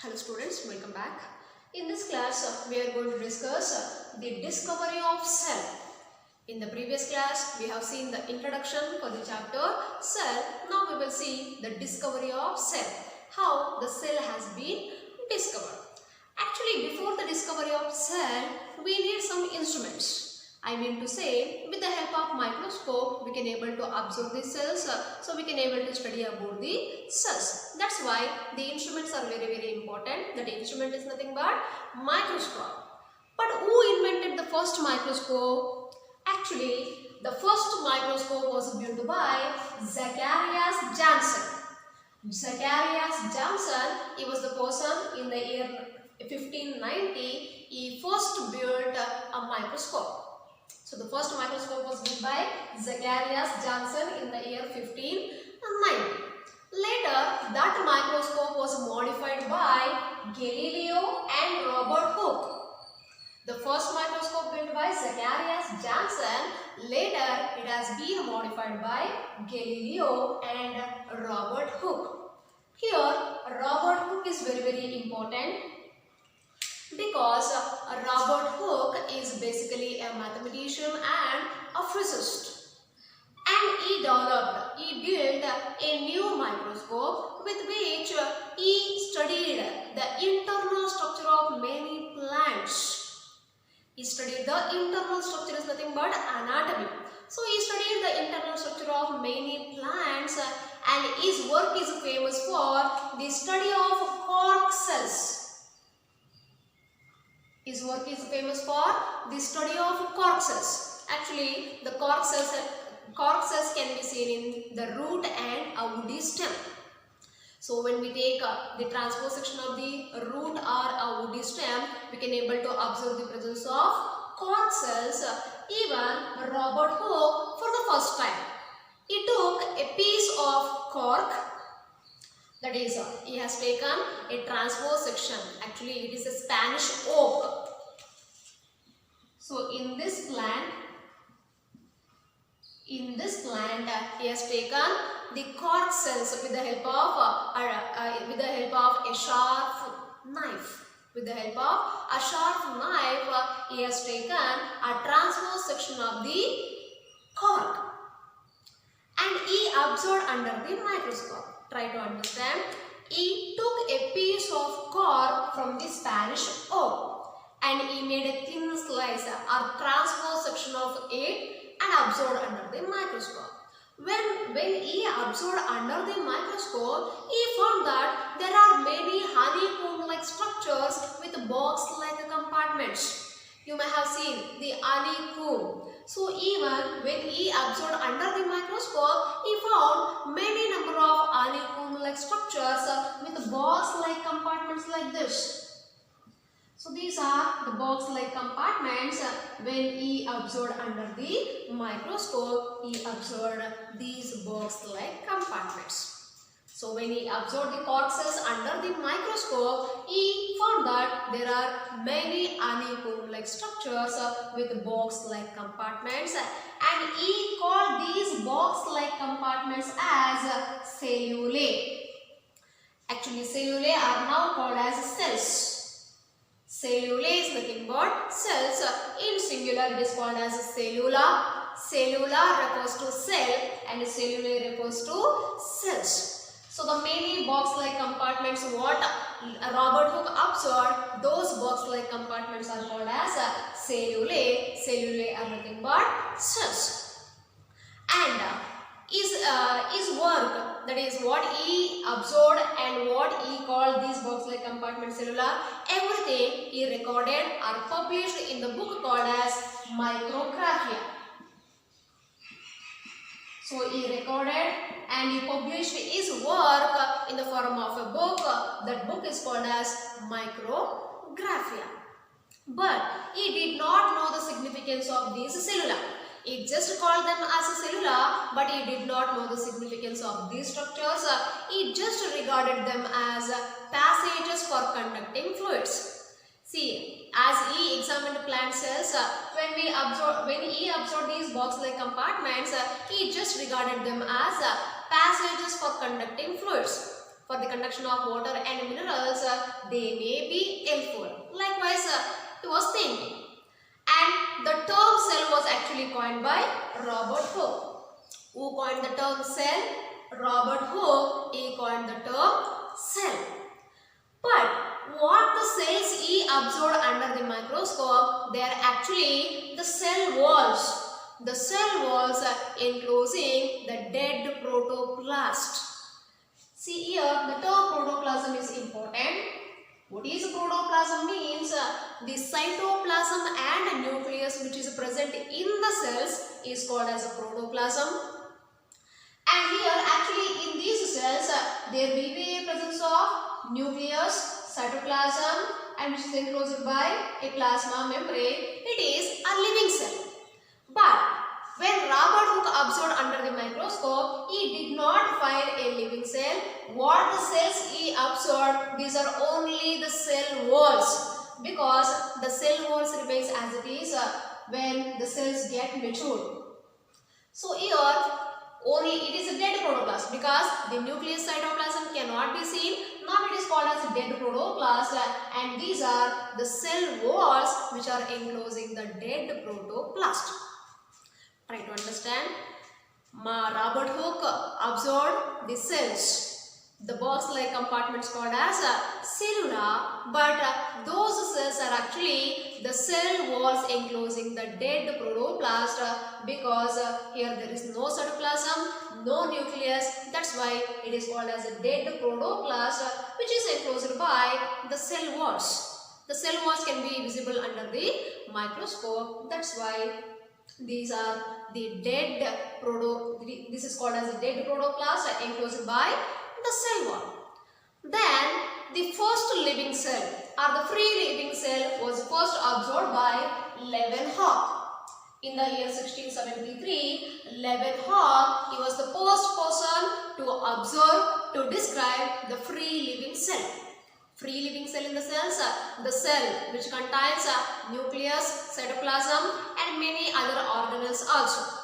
Hello students, welcome back. In this class, we are going to discuss the discovery of cell. In the previous class, we have seen the introduction for the chapter cell. Now we will see the discovery of cell. How the cell has been discovered. Actually, before the discovery of cell, we need some instruments. I mean to say, with the help of microscope, we can able to observe the cells, so we can able to study about the cells. That's why the instruments are very important. That instrument is nothing but microscope. But who invented the first microscope? Actually, the first microscope was built by Zacharias Janssen. Zacharias Janssen, he was the person in the year 1590, he first built a microscope. So the first microscope was built by Zacharias Janssen in the year 1590. Later, that microscope was modified by Galileo and Robert Hooke. The first microscope built by Zacharias Janssen, later it has been modified by Galileo and Robert Hooke. Here, Robert Hooke is very important, because Robert Hooke is basically a mathematician and a physicist, and he built a new microscope with which he studied the internal structure of many plants. He studied the internal structure is nothing but anatomy. So he studied the internal structure of many plants, and his work is famous for the study of cork cells. His work is famous for the study of cork cells. Actually, the cork cells can be seen in the root and a woody stem. So when we take the transverse section of the root or a woody stem, we can able to observe the presence of cork cells. Even Robert Hooke, for the first time, he took a piece of cork. That is, he has taken a transverse section. Actually, it is a Spanish oak. So, in this plant, he has taken the cork cells with the help of a sharp knife. With the help of a sharp knife, he has taken a transverse section of the cork, and he observed under the microscope. Try to understand. He took a piece of cork from the Spanish oak, and he made a thin slice or transverse section of it and observed under the microscope. When he observed under the microscope, he found that there are many honeycomb-like structures with box-like compartments. You may have seen the honeycomb. So even when he observed under the microscope, he found many number of honeycomb-like structures with box-like compartments like this. So these are the box-like compartments. When he observed under the microscope, he observed these box-like compartments. So when he observed the cork cells under the microscope, he found that there are many honeycomb-like structures with box-like compartments, and he called these box-like compartments as cellulae. Actually, cellulae are now called as cells. Cellulae is nothing but cells. In singular, it is called as cellula. Cellula refers to cell, and cellulae refers to cells. So the many box-like compartments what Robert Hooke observed, those box-like compartments are called as cellulae. Cellulae are nothing but cells. And his work, that is what he observed and what he called these box-like compartments cellula, everything he recorded or published in the book called as Micrographia. So he recorded and he published his work in the form of a book. That book is called as Micrographia. But he did not know the significance of these cellula. He just called them as a cellula, but he did not know the significance of these structures. He just regarded them as passages for conducting fluids. See, as he examined plant cells, when he observed these box-like compartments, he just regarded them as passages for conducting fluids. For the conduction of water and minerals, they may be helpful. Likewise, he was thinking. And the term cell was actually coined by Robert Hooke. Who coined the term cell? Robert Hooke. He coined the term cell. But what the cells he observed under the microscope, they are actually the cell walls. The cell walls enclosing the dead protoplast. See here, the term protoplasm is important. What is protoplasm means? The cytoplasm and nucleus which is present in the cells is called as a protoplasm. And here actually in these cells there will be a presence of nucleus, cytoplasm, and which is enclosed by a plasma membrane. It is a living cell. But when Robert Hooke observed under the microscope, he did not find a living cell. What the cells he observed, these are only the cell walls, because the cell walls remains as it is when the cells get matured. So here only it is a dead protoplasm, because the nucleus, cytoplasm cannot be seen. Now it is called as a dead protoplast, and these are the cell walls which are enclosing the dead protoplast. Try to understand. Robert Hooke observed the cells, the box-like compartments called as cellula, but those cells are actually the cell walls enclosing the dead protoplast, because here there is no cytoplasm, no nucleus. That's why it is called as a dead protoplast, which is enclosed by the cell walls. The cell walls can be visible under the microscope. That's why these are the dead this is called as a dead protoplast enclosed by the cell wall. Then the first living cell or the free living cell was first observed by Leeuwenhoek. In the year 1673, Leeuwenhoek, he was the first person to observe, to describe the free living cell. Free living cell in the cells, the cell which contains nucleus, cytoplasm and many other organelles also.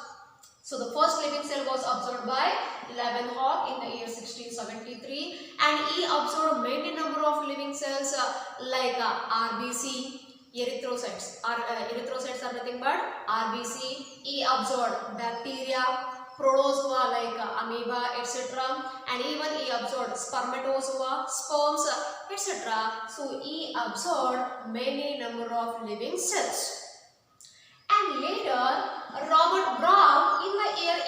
So the first living cell was observed by Leeuwenhoek in the year 1673, and he observed many number of living cells like RBC, erythrocytes. Erythrocytes are nothing but RBC. He observed bacteria, protozoa like amoeba, etc. And even he observed spermatozoa, sperms, etc. So he observed many number of living cells. And later, Robert Brown in the year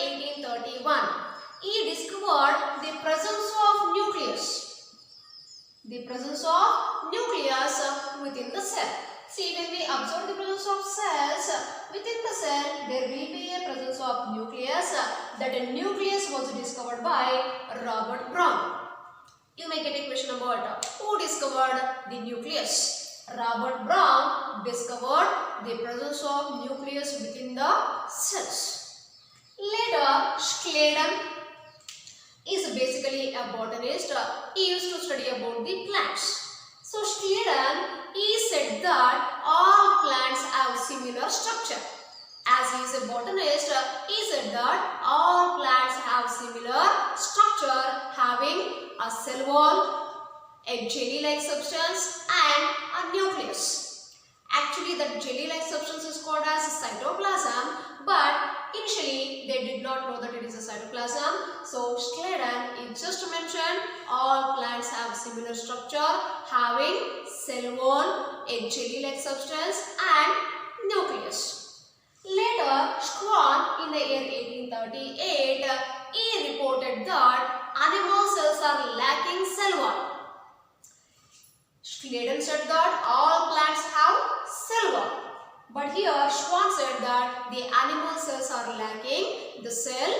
1831, he discovered the presence of nucleus. The presence of nucleus within the cell. See, when we observe the presence of cells within the cell, there will be a presence of nucleus. That a nucleus was discovered by Robert Brown. You may get a question about who discovered the nucleus. Robert Brown discovered the presence of nucleus within the cells. Later, Schleiden is basically a botanist. He used to study about the plants. So Schleiden, he said that all plants have similar structure. As he is a botanist, he said that all plants have similar structure, having a cell wall, a jelly-like substance and a nucleus. Actually, that jelly-like substance is called as cytoplasm, but initially they did not know that it is a cytoplasm. So Schleiden, he just mentioned all plants have similar structure, having cell wall, a jelly-like substance and nucleus. Later, Schwann in the year 1838, he reported that animal cells are lacking cell wall. Schleiden said that all plants have cell wall. But here Schwann said that the animal cells are lacking the cell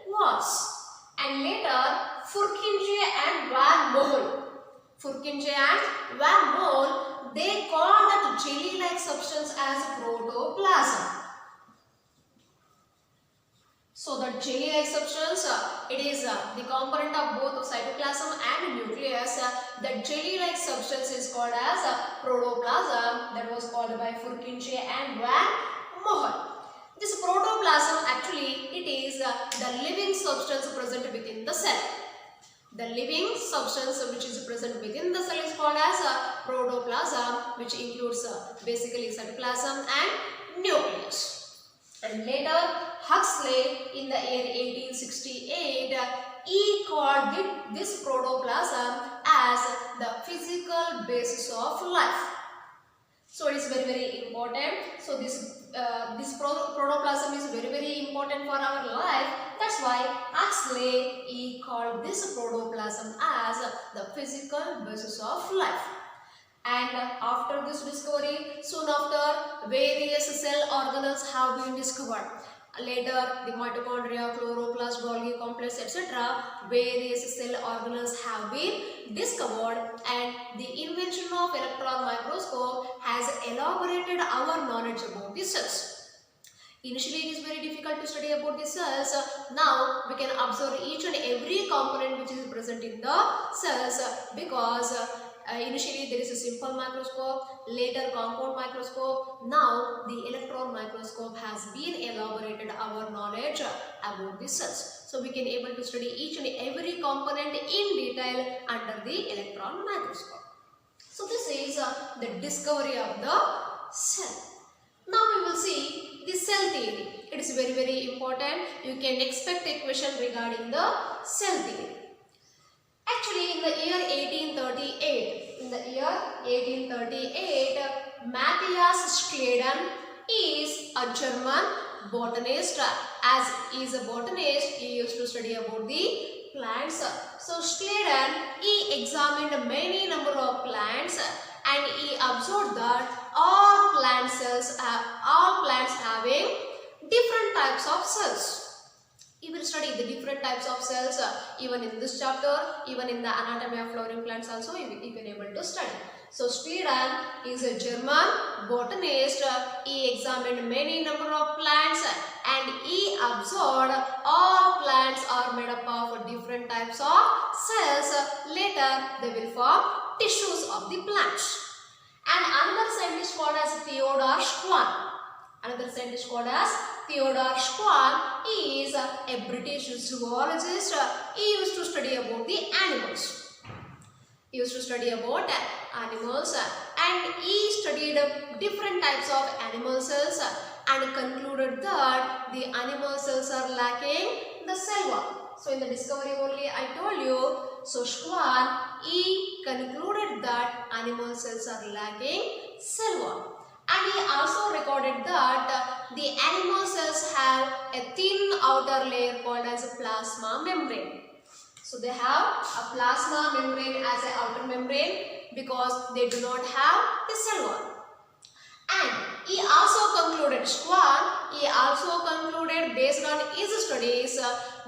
walls. And later Purkinje and Van Moel, they called that jelly-like substance as protoplasm. So the jelly-like substance, it is the component of both cytoplasm and nucleus. The jelly-like substance is called as protoplasm. That was called by Purkinje and Van Moel. This protoplasm actually, it is the living substance present within the cell. The living substance which is present within the cell is called as a protoplasm, which includes basically cytoplasm and nucleus. And later Huxley in the year 1868 he called this protoplasm as the physical basis of life. So it is very important. So this protoplasm is very important for our life. That's why Huxley he called this protoplasm as the physical basis of life. And after this discovery, soon after, various cell organelles have been discovered. Later, the mitochondria, chloroplast, Golgi complex, etc. various cell organelles have been discovered, and the invention of electron microscope has elaborated our knowledge about the cells. Initially, it is very difficult to study about the cells. Now, we can observe each and every component which is present in the cells because initially there is a simple microscope, later compound microscope. Now the electron microscope has been elaborated our knowledge about the cells. So we can able to study each and every component in detail under the electron microscope. So this is the discovery of the cell. Now we will see the cell theory. It is very important. You can expect a question regarding the cell theory. Actually, in the year 1838, Matthias Schleiden is a German botanist. As he is a botanist, he used to study about the plants. So Schleiden, he examined many number of plants and he observed that all plants having different types of cells. He will study the different types of cells even in this chapter, even in the anatomy of flowering plants also you can able to study. So Schleiden is a German botanist. He examined many number of plants and he observed all plants are made up of different types of cells. Later they will form tissues of the plants. And another scientist called as Theodor Schwann. Another scientist called as Theodor Schwann is a British zoologist. He used to study about the animals. And he studied different types of animal cells and concluded that the animal cells are lacking the cell wall. So in the discovery only I told you, so Schwann he concluded that animal cells are lacking cell wall. And he also recorded that the animal cells have a thin outer layer called as a plasma membrane. So they have a plasma membrane as an outer membrane because they do not have the cell wall. And he also concluded, Schwann, he also concluded based on his studies,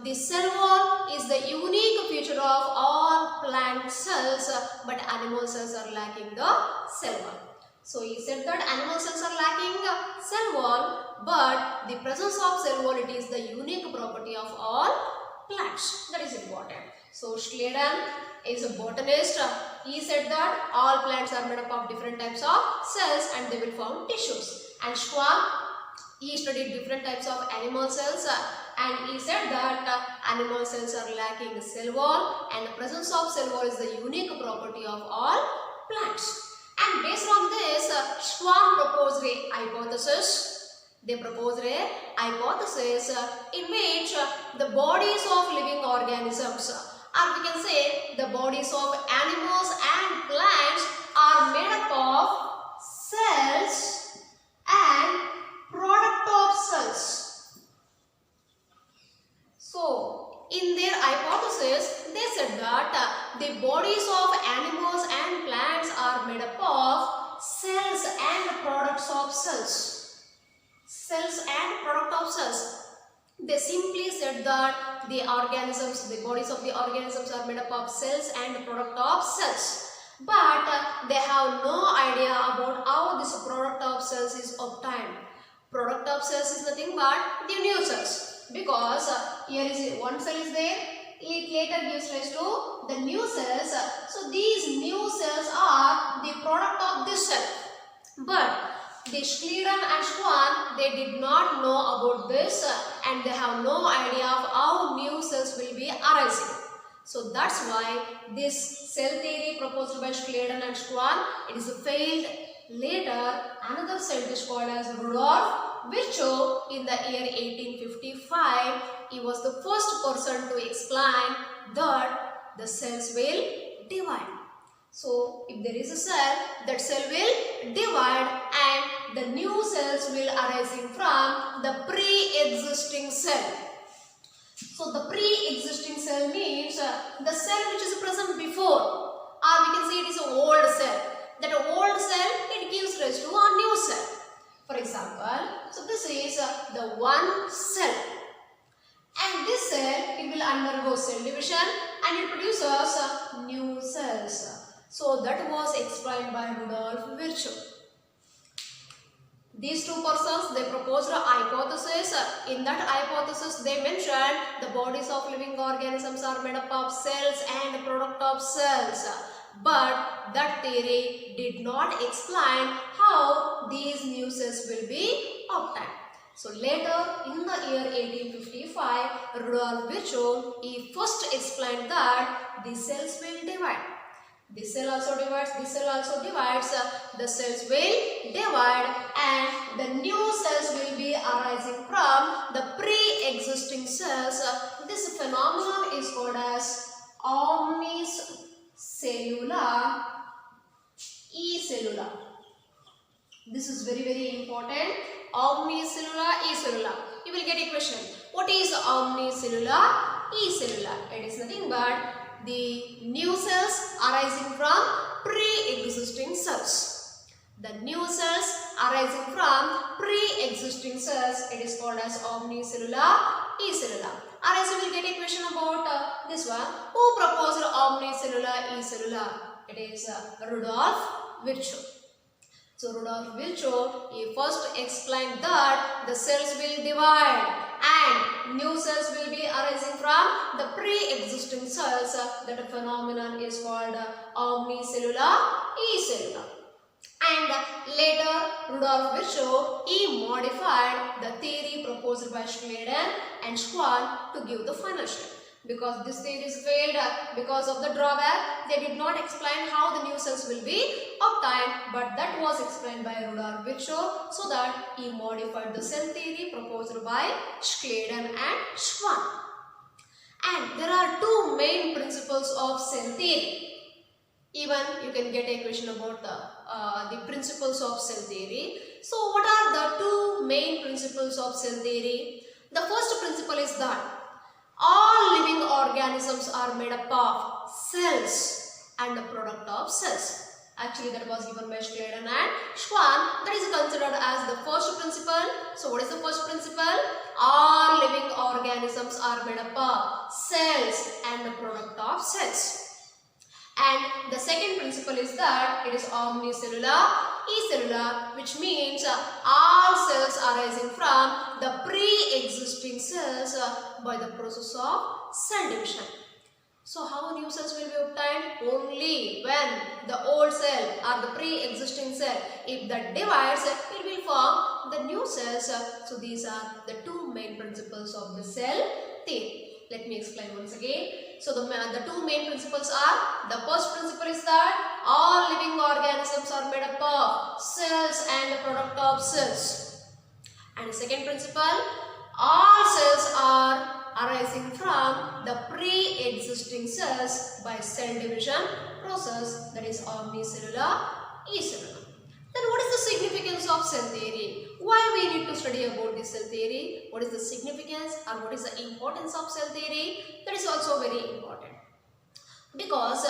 the cell wall is the unique feature of all plant cells, but animal cells are lacking the cell wall. So he said that animal cells are lacking cell wall, but the presence of cell wall, it is the unique property of all plants. That is important. So Schleiden is a botanist. He said that all plants are made up of different types of cells and they will form tissues. And Schwann, he studied different types of animal cells and he said that animal cells are lacking cell wall and the presence of cell wall is the unique property of all plants. And based on this, Schwann proposed a hypothesis. They proposed a hypothesis in which the bodies of living organisms, or we can say the bodies of animals and plants, are made up of cells and product of cells. So, in their hypothesis, they said that the bodies of animals and plants are made up of cells and products of cells. Cells and product of cells. They simply said that the organisms, the bodies of the organisms are made up of cells and product of cells. But they have no idea about how this product of cells is obtained. Product of cells is nothing but the new cells. Because here is one cell is there, it later gives rise to the new cells. So these new cells are the product of this cell. But the Schleiden and Schwann, they did not know about this and they have no idea of how new cells will be arising. So that's why this cell theory proposed by Schleiden and Schwann, it is failed. Later, another scientist called as Rudolf Virchow in the year 1855, he was the first person to explain that the cells will divide. So, if there is a cell, that cell will divide and the new cells will arising from the pre-existing cell. So, the pre-existing cell means the cell which is present before, or we can say it is an old cell. That old cell, it gives rise to a new cell. For example, so this is the one cell. And this cell, it will undergo cell division and it produces new cells. So that was explained by Rudolf Virchow. These two persons, they proposed a hypothesis. In that hypothesis, they mentioned the bodies of living organisms are made up of cells and product of cells. But that theory did not explain how these new cells will be obtained. So later in the year 1855, Rudolf Virchow, he first explained that the cells will divide. This cell also divides, this cell also divides, the cells will divide and the new cells will be arising from the pre-existing cells. This phenomenon is called as omnicellular e-cellular. This is very important. Omnicellular e-cellular. You will get a question. What is omnicellular e-cellular? It is nothing but the new cells arising from pre-existing cells. The new cells arising from pre-existing cells, it is called as omnicellular e-cellular. Otherwise, you will get a question about this one. Who proposed omnicellular e-cellular? It is Rudolf Virchow. So Rudolf Virchow, he first explained that the cells will divide and new cells will be arising from the pre-existing cells. That phenomenon is called omnicellular e-cellular. And later Rudolf Virchow, he modified the theory proposed by Schleiden and Schwann to give the final shape. Because this theory is failed because of the drawback, they did not explain how the new cells will be obtained, but that was explained by Rudolf Virchow, so that he modified the cell theory proposed by Schleiden and Schwann. And there are two main principles of cell theory. Even you can get a question about the principles of cell theory. So what are the two main principles of cell theory? The first principle is that all living organisms are made up of cells and a product of cells. Actually, that was given by Schleiden and Schwann. That is considered as the first principle. So, what is the first principle? All living organisms are made up of cells and a product of cells. And the second principle is that it is omnicellular e-cellular, which means all cells arising from the pre-existing cells by the process of cell division. So how new cells will be obtained? Only when the old cell or the pre-existing cell, if that divides, it will form the new cells. So these are the two main principles of the cell theory. Let me explain once again. So the two main principles are, the first principle is that all living organisms are made up of cells and a product of cells. And the second principle, all cells are arising from the pre-existing cells by cell division process, that is omnicellular e-cellular. Then what is the significance of cell theory? Why we need to study about this cell theory? What is the significance or what is the importance of cell theory? That is also very important. Because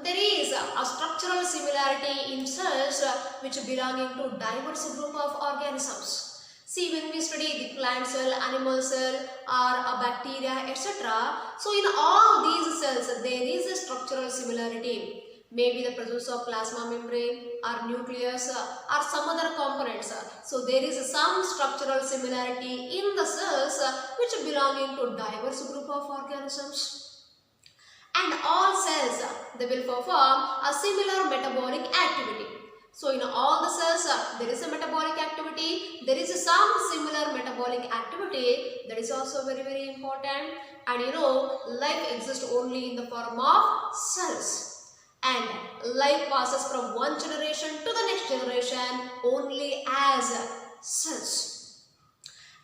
there is a structural similarity in cells which belonging to diverse group of organisms. See, when we study the plant cell, animal cell or a bacteria, etc. So in all these cells there is a structural similarity. Maybe the presence of plasma membrane or nucleus or some other components. So there is some structural similarity in the cells which belonging to diverse group of organisms. And all cells, they will perform a similar metabolic activity. So in all the cells there is a metabolic activity, there is some similar metabolic activity, that is also very, very important. And you know, life exists only in the form of cells, and life passes from one generation to the next generation only as cells.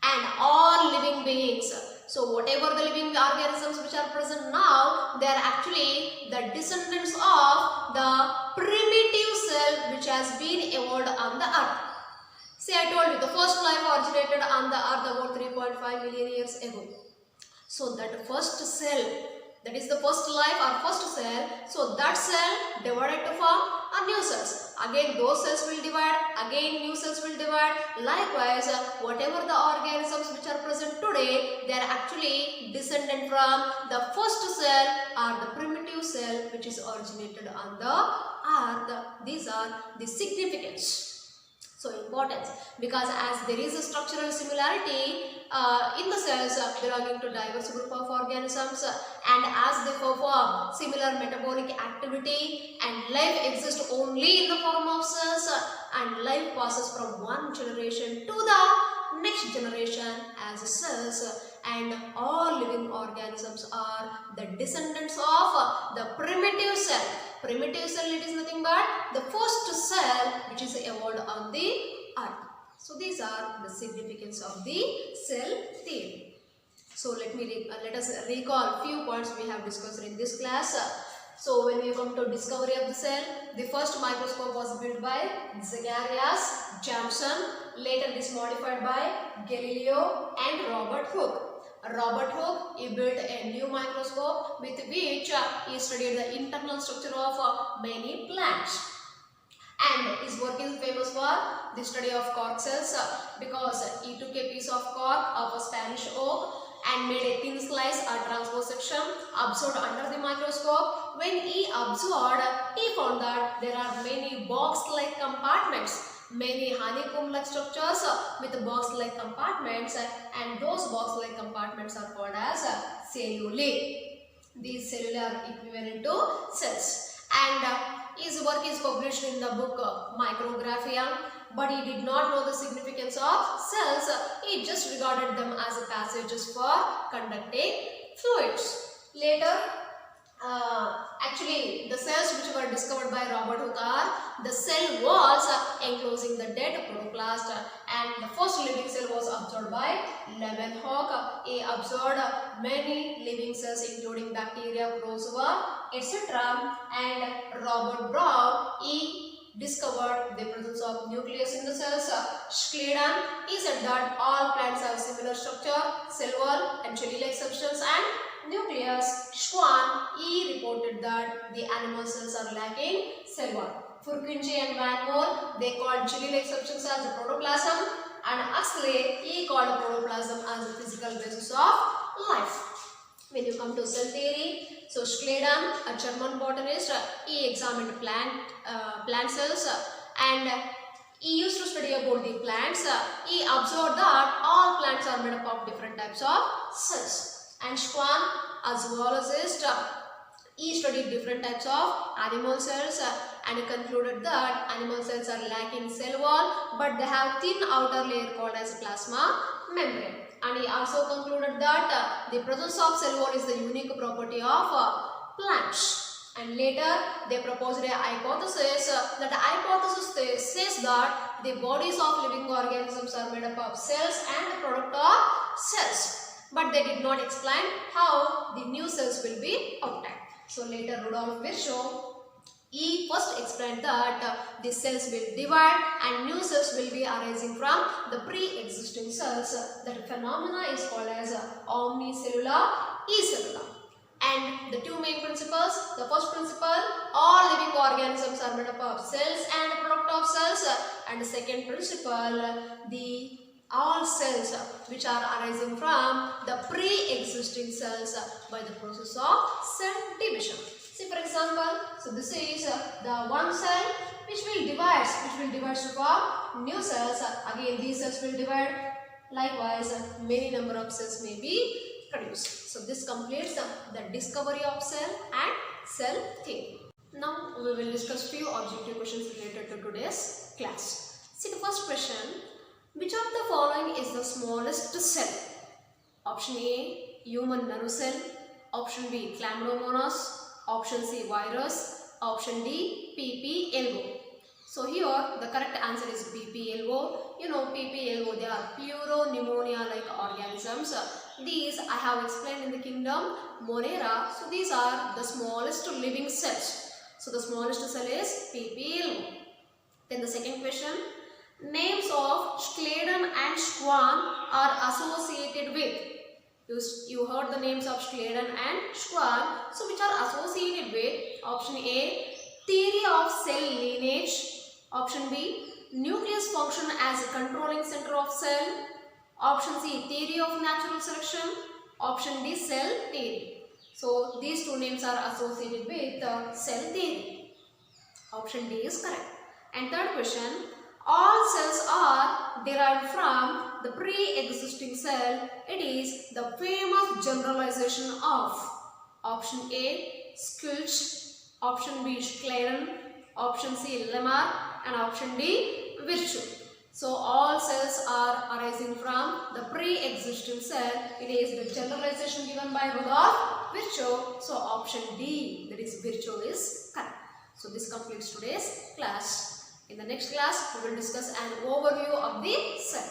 And all living beings, so whatever the living organisms which are present now, they are actually the descendants of the primitive cell which has been evolved on the earth. See, I told you the first life originated on the earth about 3.5 million years ago. So that first cell, that is the first life or first cell, so that cell divided to form a new cells. Again those cells will divide, again new cells will divide. Likewise, whatever the organisms which are present today, they are actually descended from the first cell or the primitive cell which is originated on the earth. These are the significance. So importance, because as there is a structural similarity in the cells belonging to diverse group of organisms, and as they perform similar metabolic activity, and life exists only in the form of cells, and life passes from one generation to the next generation as cells, and all living organisms are the descendants of the primitive cell. Primitive cell, it is nothing but the first cell which is evolved on the earth. So these are the significance of the cell theory. So let us recall few points we have discussed in this class. So when we come to discovery of the cell, the first microscope was built by Zacharias Janssen. Later this modified by Galileo and Robert Hooke. Robert Hooke, he built a new microscope with which he studied the internal structure of many plants. And his work is famous for the study of cork cells because he took a piece of cork of a Spanish oak and made a thin slice or transverse section, observed under the microscope. When he observed, he found that there are many box-like compartments, many honeycomb-like structures with box-like compartments, and those box-like compartments are called as cellulae. These cellulae are equivalent to cells. And his work is published in the book Micrographia, but he did not know the significance of cells. He just regarded them as passages for conducting fluids. Later, actually the cells which were discovered by Robert Hooke are the cell walls enclosing the dead protoplast, and the first living cell was observed by Leeuwenhoek. He observed many living cells including bacteria, protozoa, etc. And Robert Brown, he discovered the presence of nucleus in the cells. Schleiden, he said that all plants have similar structure, cell wall and jelly-like substance and nucleus. Schwann, he reported that the animal cells are lacking cell wall. Purkinje and Van Moor, they called jelly-like substance as the protoplasm, and Huxley, he called protoplasm as the physical basis of life. When you come to cell theory, so Schleiden, a German botanist, he examined plant cells and he used to study about the plants. He observed that all plants are made up of different types of cells. And Schwann, a zoologist, he studied different types of animal cells and he concluded that animal cells are lacking cell wall, but they have thin outer layer called as plasma membrane. And he also concluded that the presence of cell wall is the unique property of plants. And later they proposed a hypothesis. That hypothesis says that the bodies of living organisms are made up of cells and the product of cells. But they did not explain how the new cells will be obtained. So later Rudolf Virchow, he first explained that the cells will divide and new cells will be arising from the pre-existing cells. That phenomena is called as omnicellular acellular. And the two main principles, the first principle, all living organisms are made up of cells and product of cells, and the second principle, the all cells which are arising from the pre-existing cells by the process of cell division. See, for example, so this is the one cell which will divide to form new cells. Again these cells will divide. Likewise, many number of cells may be produced. So this completes the discovery of cell and cell theory. Now we will discuss few objective questions related to today's class. See, the first question. Which of the following is the smallest cell? Option A, human nerve cell. Option B, chlamydomonas. Option C, virus. Option D, PP elbow. So here the correct answer is PP elbow. You know PP elbow, they are pleuropneumonia-like organisms. These I have explained in the kingdom Monera. So these are the smallest living cells. So the smallest cell is PP elbow. Then the second question. Names of Scladen and Schwann are associated with. You heard the names of Scladen and Schwann. So which are associated with? Option A, theory of cell lineage. Option B, nucleus function as a controlling center of cell. Option C, theory of natural selection. Option D, cell theory. So these two names are associated with cell theory. Option D is correct. And third question, all cells are derived from the pre-existing cell. It is the famous generalization of. Option A, Schultz. Option B, Scladen. Option C, Lemma. And option D, Virchow. So all cells are arising from the pre-existing cell. It is the generalization given by Rudolf Virchow. So option D, that is Virchow, is correct. So this completes today's class. In the next class, we will discuss an overview of the cell.